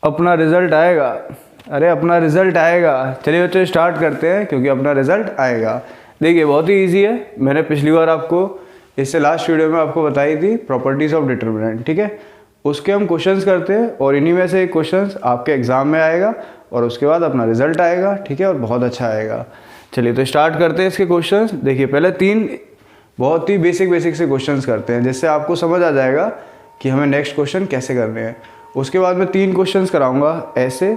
अपना रिज़ल्ट आएगा। अरे अपना रिज़ल्ट आएगा। चलिए बच्चों स्टार्ट करते हैं क्योंकि अपना रिज़ल्ट आएगा। देखिए बहुत ही इजी है। मैंने पिछली बार आपको इससे लास्ट वीडियो में आपको बताई थी प्रॉपर्टीज़ ऑफ डिटर्मिनेंट, ठीक है। उसके हम क्वेश्चंस करते हैं और इन्हीं में से एक क्वेश्चंस आपके एग्ज़ाम में आएगा और उसके बाद अपना रिज़ल्ट आएगा, ठीक है, और बहुत अच्छा आएगा। चलिए तो स्टार्ट करते हैं इसके क्वेश्चंस। देखिए पहले 3 बहुत ही बेसिक से क्वेश्चंस करते हैं जिससे आपको समझ आ जाएगा कि हमें नेक्स्ट क्वेश्चन कैसे करने हैं। उसके बाद मैं 3 क्वेश्चंस कराऊंगा ऐसे,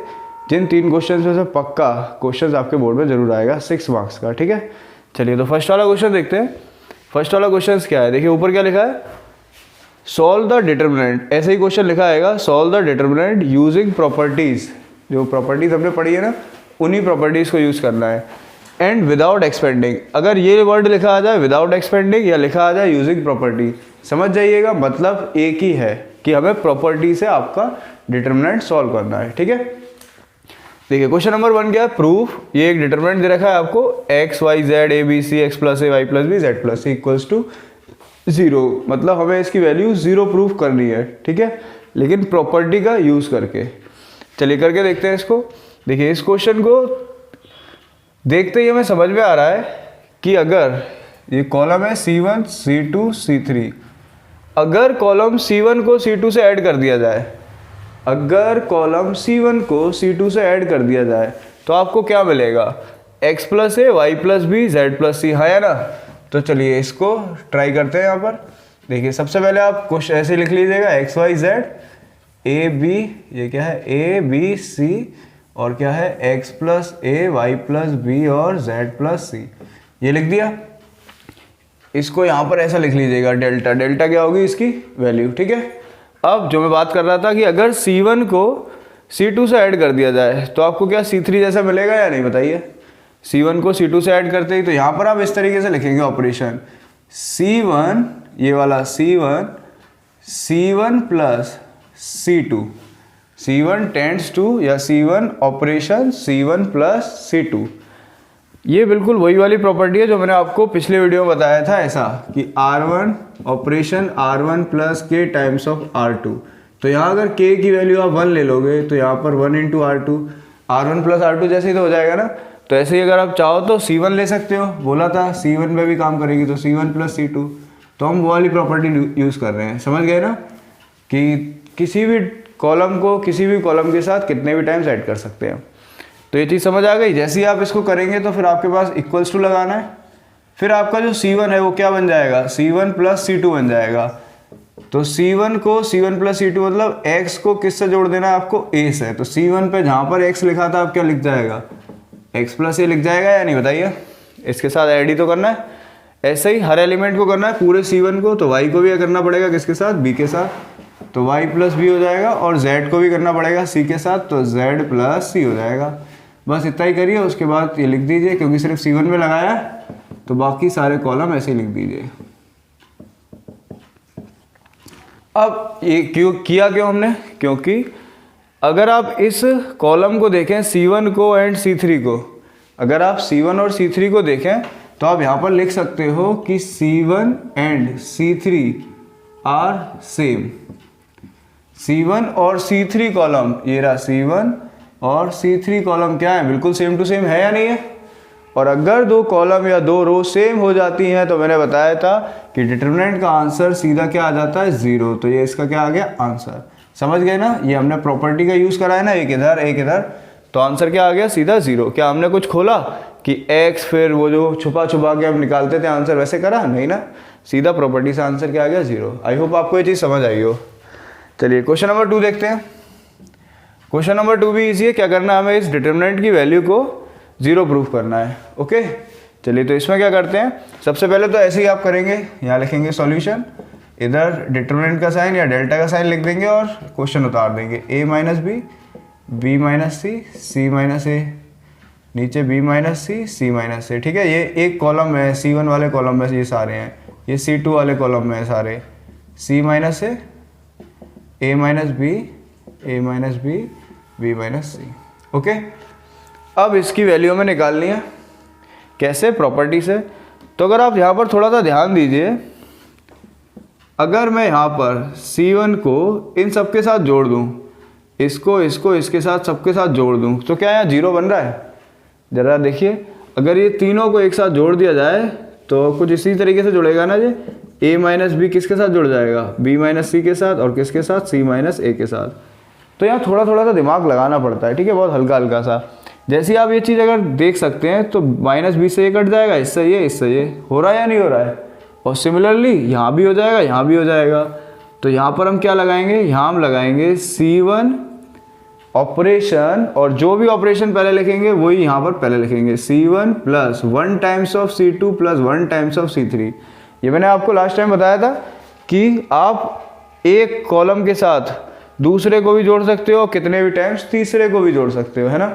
जिन 3 क्वेश्चंस में से पक्का क्वेश्चंस आपके बोर्ड में जरूर आएगा 6 मार्क्स का, ठीक है। चलिए तो फर्स्ट वाला क्वेश्चन देखते हैं। फर्स्ट वाला क्वेश्चन क्या है, देखिए ऊपर क्या लिखा है, सॉल्व द डिटर्मिनेंट। ऐसे ही क्वेश्चन लिखा आएगा, solve the determinant using properties. जो प्रॉपर्टीज हमने पढ़ी है ना, उन्हीं प्रॉपर्टीज को यूज करना है। एंड विदाउट एक्सपेंडिंग, अगर ये वर्ड लिखा आ जाए विदाउट एक्सपेंडिंग या लिखा आ जाए यूजिंग प्रॉपर्टी, समझ जाइएगा मतलब एक ही है कि हमें प्रॉपर्टी से आपका डिटर्मिनेंट सॉल्व करना है, ठीक है। देखिए क्वेश्चन नंबर 1 क्या है, प्रूफ। ये एक डिटर्मिनेंट दे रखा है आपको, X Y Z A B C X plus A Y plus B Z plus C equals to 0, मतलब हमें इसकी वैल्यू 0 प्रूफ करनी है, ठीक है, लेकिन प्रॉपर्टी का यूज करके। चलिए करके देखते हैं इसको। देखिए इस क्वेश्चन को देखते ही हमें समझ में आ रहा है कि अगर ये कॉलम है C1 C2 C3, अगर कॉलम C1 को C2 से ऐड कर दिया जाए, अगर कॉलम C1 को C2 से ऐड कर दिया जाए तो आपको क्या मिलेगा, x plus A Y plus B Z plus C, है ना। तो चलिए इसको ट्राई करते हैं यहाँ पर। देखिए सबसे पहले आप कुछ ऐसे लिख लीजिएगा, X Y Z A B, ये क्या है ए बी सी, और क्या है x plus A Y plus B और z प्लस सी, ये लिख दिया। इसको यहाँ पर ऐसा लिख लीजिएगा डेल्टा। डेल्टा क्या होगी इसकी वैल्यू, ठीक है। अब जो मैं बात कर रहा था कि अगर C1 को C2 से ऐड कर दिया जाए तो आपको क्या C3 जैसा मिलेगा या नहीं, बताइए। C1 को C2 से ऐड करते ही तो यहाँ पर आप इस तरीके से लिखेंगे ऑपरेशन C1, ये वाला C1 plus C2, C1 tends to या C1 operation C1 plus C2। ये बिल्कुल वही वाली प्रॉपर्टी है जो मैंने आपको पिछले वीडियो में बताया था, ऐसा कि R1 operation R1 plus K times of R2। तो यहाँ अगर K की वैल्यू आप 1 ले लोगे तो यहाँ पर 1 into R2, R1 plus R2 जैसे ही तो हो जाएगा ना। तो ऐसे ही अगर आप चाहो तो C1 ले सकते हो, बोला था C1 पे भी काम करेगी तो C1 प्लस C2। तो हम वो वाली प्रॉपर्टी यूज़ कर रहे हैं, समझ गए ना, कि किसी भी कॉलम को किसी भी कॉलम के साथ कितने भी टाइम्स ऐड कर सकते हैं। तो ये चीज़ समझ आ गई। जैसे ही आप इसको करेंगे तो फिर आपके पास इक्वल्स टू लगाना है, फिर आपका जो C1 है वो क्या बन जाएगा, C1 प्लस C2 बन जाएगा। तो C1 को C1 प्लस C2 मतलब x को किससे जोड़ देना है आपको, a से। तो C1 पे जहाँ पर x लिखा था आप क्या लिख जाएगा, x प्लस a लिख जाएगा या नहीं, बताइए। इसके साथ ऐड ही तो करना है, ऐसे ही हर एलिमेंट को करना है पूरे C1 को। तो y को भी करना पड़ेगा किसके साथ, b के साथ, तो y प्लस b हो जाएगा, और z को भी करना पड़ेगा c के साथ, तो z प्लस c हो जाएगा। बस इतना ही करिए, उसके बाद ये लिख दीजिए, क्योंकि सिर्फ C1 में लगाया है तो बाकी सारे कॉलम ऐसे ही लिख दीजिए। अब ये क्यों हमने, क्योंकि अगर आप इस कॉलम को देखें C1 को एंड C3 को, अगर आप C1 और C3 को देखें तो आप यहाँ पर लिख सकते हो कि C1 and C3 are same. C1 और C3 कॉलम, ये रहा C1 और C3 कॉलम क्या है, बिल्कुल सेम टू सेम है या नहीं है। और अगर 2 कॉलम या 2 रो सेम हो जाती हैं तो मैंने बताया था कि डिटर्मिनेंट का आंसर सीधा क्या आ जाता है, 0। तो ये इसका क्या आ गया, आंसर। समझ गए ना, ये हमने प्रॉपर्टी का यूज़ करा है ना, एक इधर, तो आंसर क्या आ गया, सीधा 0। क्या हमने कुछ खोला कि x फिर वो जो छुपा के हम निकालते थे आंसर, वैसे करा नहीं ना, सीधा प्रॉपर्टी से आंसर क्या आ गया, 0। आई होप आपको ये चीज़ समझ आई हो। चलिए क्वेश्चन नंबर 2 देखते हैं। क्वेश्चन नंबर 2 भी इजी है। क्या करना है, हमें इस डिटर्मिनेंट की वैल्यू को 0 प्रूफ करना है, ओके। चलिए तो इसमें क्या करते हैं, सबसे पहले तो ऐसे ही आप करेंगे, यहाँ लिखेंगे सॉल्यूशन, इधर डिटर्मिनेंट का साइन या डेल्टा का साइन लिख देंगे और क्वेश्चन उतार देंगे, a minus B, b minus C, c minus A, नीचे b minus C, c minus A, ठीक है। ये एक कॉलम है, C1 वाले कॉलम में ये सारे हैं, ये C2 वाले कॉलम में है सारे, c minus A, a minus B, a minus B, b minus C, okay. अब इसकी वैल्यू हमें निकालनी है, कैसे, प्रॉपर्टी से। तो अगर आप यहाँ पर थोड़ा सा ध्यान दीजिए, अगर मैं यहाँ पर C1 को इन सब के साथ जोड़ दूँ, इसको इसको इसके साथ सबके साथ जोड़ दूँ तो क्या यहाँ 0 बन रहा है? ज़रा देखिए, अगर ये तीनों को एक साथ जोड़ दिया जाए तो कुछ इसी तरीके से जुड़ेगा ना जी। a माइनस बी किसके साथ जुड़ जाएगा? b माइनस सी के साथ, और किसके साथ? c माइनस ए के साथ। तो यहाँ थोड़ा थोड़ा सा दिमाग लगाना पड़ता है, ठीक है, बहुत हल्का हल्का सा। जैसे आप ये चीज़ अगर देख सकते हैं तो माइनस बी से ये कट जाएगा, इससे ये हो रहा है या नहीं हो रहा है? और सिमिलरली यहाँ भी हो जाएगा, यहाँ भी हो जाएगा। तो यहाँ पर हम क्या लगाएंगे? यहाँ हम लगाएंगे C1 ऑपरेशन, और जो भी ऑपरेशन पहले लिखेंगे वही यहाँ पर पहले लिखेंगे। C1 plus 1 times of C2 plus 1 times of C3। ये मैंने आपको लास्ट टाइम बताया था कि आप एक कॉलम के साथ दूसरे को भी जोड़ सकते हो, कितने भी टाइम्स तीसरे को भी जोड़ सकते हो, है ना।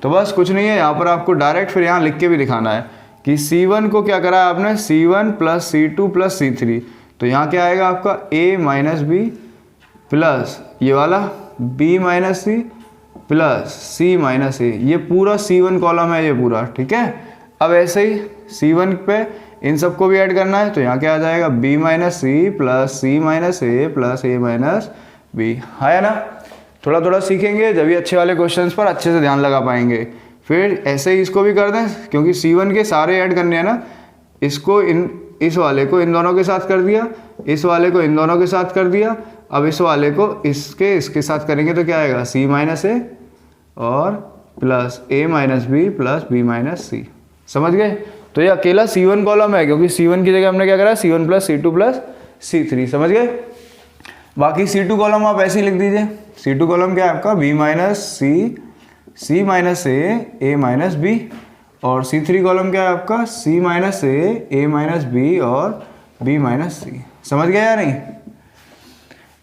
तो बस कुछ नहीं है, यहाँ पर आपको डायरेक्ट फिर यहाँ लिख के भी दिखाना है कि C1 को क्या करा है आपने? C1 plus C2 plus C3। तो यहाँ क्या आएगा आपका? A माइनस बी प्लस ये वाला B minus C plus C minus A. ये पूरा C1 कॉलम है ये पूरा, ठीक है। अब ऐसे ही C1 पे इन सबको भी ऐड करना है, तो यहाँ क्या आ जाएगा? B minus C plus C minus A plus A minus B. है ना। थोड़ा थोड़ा सीखेंगे जब भी अच्छे वाले क्वेश्चंस पर अच्छे से ध्यान लगा पाएंगे। फिर ऐसे ही इसको भी कर दें, क्योंकि C1 के सारे ऐड करने हैं ना। इसको इस वाले को इन दोनों के साथ कर दिया, इस वाले को इन दोनों के साथ कर दिया। अब इस वाले को इसके साथ करेंगे तो क्या आएगा? C माइनस ए और plus A minus B plus B minus C. समझ गए? तो ये अकेला C1 कॉलम है, क्योंकि C1 की जगह हमने क्या करा? C1 plus C2 plus C3। समझ गए? बाकी C2 कॉलम आप ऐसे ही लिख दीजिए। C2 कॉलम क्या है आपका? B minus C, C minus A minus B, और C3 कॉलम क्या है आपका? C minus A minus B और B माइनस सी। समझ गए या नहीं?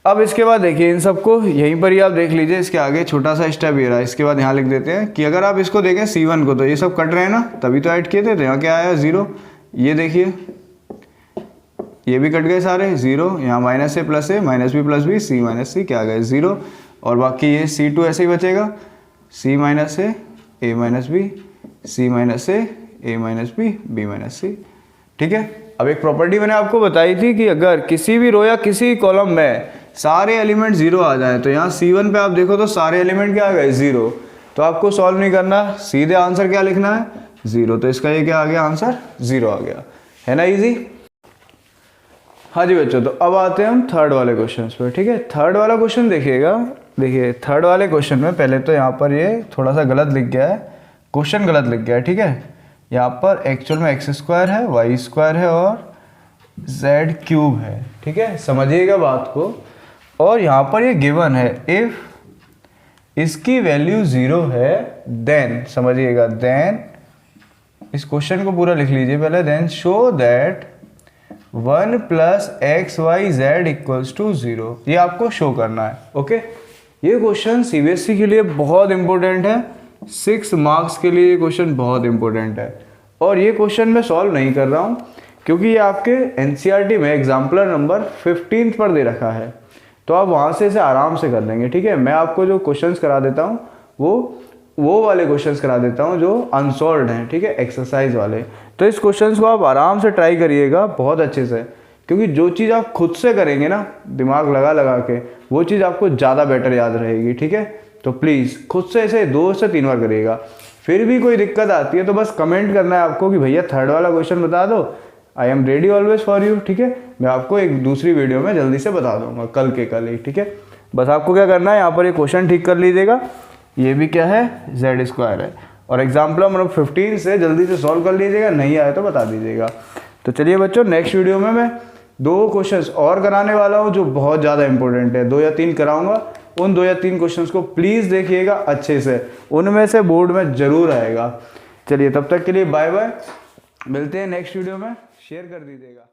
अब इसके बाद देखिए इन सबको यहीं पर ही आप देख लीजिए। इसके आगे छोटा सा स्टेप ये रहा, इसके बाद यहाँ लिख देते हैं कि अगर आप इसको देखें C1 को, तो ये सब कट रहे हैं ना, तभी तो ऐड किए थे। तो यहाँ क्या आया? 0। ये देखिए ये भी कट गए सारे, 0। यहाँ minus A plus A, minus B plus B, C minus C, क्या आ गए? 0। और बाकी ये C2 ऐसे ही बचेगा, C माइनस ए माइनस बी, C माइनस ए माइनस बी, B माइनस सी। ठीक है। अब एक प्रॉपर्टी मैंने आपको बताई थी कि अगर किसी भी रो या किसी कॉलम में सारे एलिमेंट 0 आ जाए, तो यहाँ C1 पे आप देखो तो सारे एलिमेंट क्या आ गए? 0। तो आपको सॉल्व नहीं करना, सीधे आंसर क्या लिखना है? 0। तो इसका ये क्या आ गया? आंसर 0 आ गया, है ना। इजी। हाँ जी बच्चों, तो अब आते हैं हम थर्ड वाले क्वेश्चन पर। ठीक है, थर्ड वाला क्वेश्चन देखिएगा। देखिए थर्ड वाले क्वेश्चन में पहले तो यहाँ पर ये थोड़ा सा गलत लिख गया है, क्वेश्चन गलत लिख गया है। ठीक है, यहाँ पर एक्चुअल में x स्क्वायर है, y स्क्वायर है और z क्यूब है। ठीक है, समझिएगा बात को। और यहाँ पर ये गिवन है, इफ इसकी वैल्यू 0 है देन, समझिएगा, देन इस क्वेश्चन को पूरा लिख लीजिए पहले। Then show that 1 plus X Y Z equals to 0। ये आपको शो करना है। ओके, ये क्वेश्चन सीबीएसई के लिए बहुत इंपॉर्टेंट है, 6 मार्क्स के लिए ये क्वेश्चन बहुत इंपॉर्टेंट है। और ये क्वेश्चन मैं सॉल्व नहीं कर रहा हूँ क्योंकि ये आपके एनसीईआरटी में एग्जाम्पलर नंबर 15 पर दे रखा है, तो आप वहाँ से इसे आराम से कर लेंगे। ठीक है, मैं आपको जो क्वेश्चंस करा देता हूँ वो वाले क्वेश्चंस करा देता हूँ जो अनसॉल्व्ड हैं। ठीक है, एक्सरसाइज वाले। तो इस क्वेश्चंस को आप आराम से ट्राई करिएगा बहुत अच्छे से, क्योंकि जो चीज़ आप खुद से करेंगे ना दिमाग लगा के, वो चीज़ आपको ज़्यादा बेटर याद रहेगी। ठीक है, तो प्लीज़ खुद से इसे 2 से 3 बार करिएगा। फिर भी कोई दिक्कत आती है तो बस कमेंट करना है आपको कि भैया थर्ड वाला क्वेश्चन बता दो, I am ready always for you. ठीक है, मैं आपको एक दूसरी वीडियो में जल्दी से बता दूंगा, कल ही। ठीक है, बस आपको क्या करना है, यहाँ पर ये क्वेश्चन ठीक कर लीजिएगा। ये भी क्या है? जेड स्क्वायर है। और एग्जाम्पल नंबर 15 से जल्दी से सॉल्व कर लीजिएगा, नहीं आए तो बता दीजिएगा। तो चलिए बच्चों, नेक्स्ट वीडियो में मैं 2 क्वेश्चंस और कराने वाला हूँ जो बहुत ज़्यादा इंपॉर्टेंट है। 2 या 3 कराऊंगा, उन 2 या 3 क्वेश्चंस को प्लीज़ देखिएगा अच्छे से, उनमें से बोर्ड में ज़रूर आएगा। चलिए तब तक के लिए बाय बाय, मिलते हैं नेक्स्ट वीडियो में, शेयर कर दीजिएगा।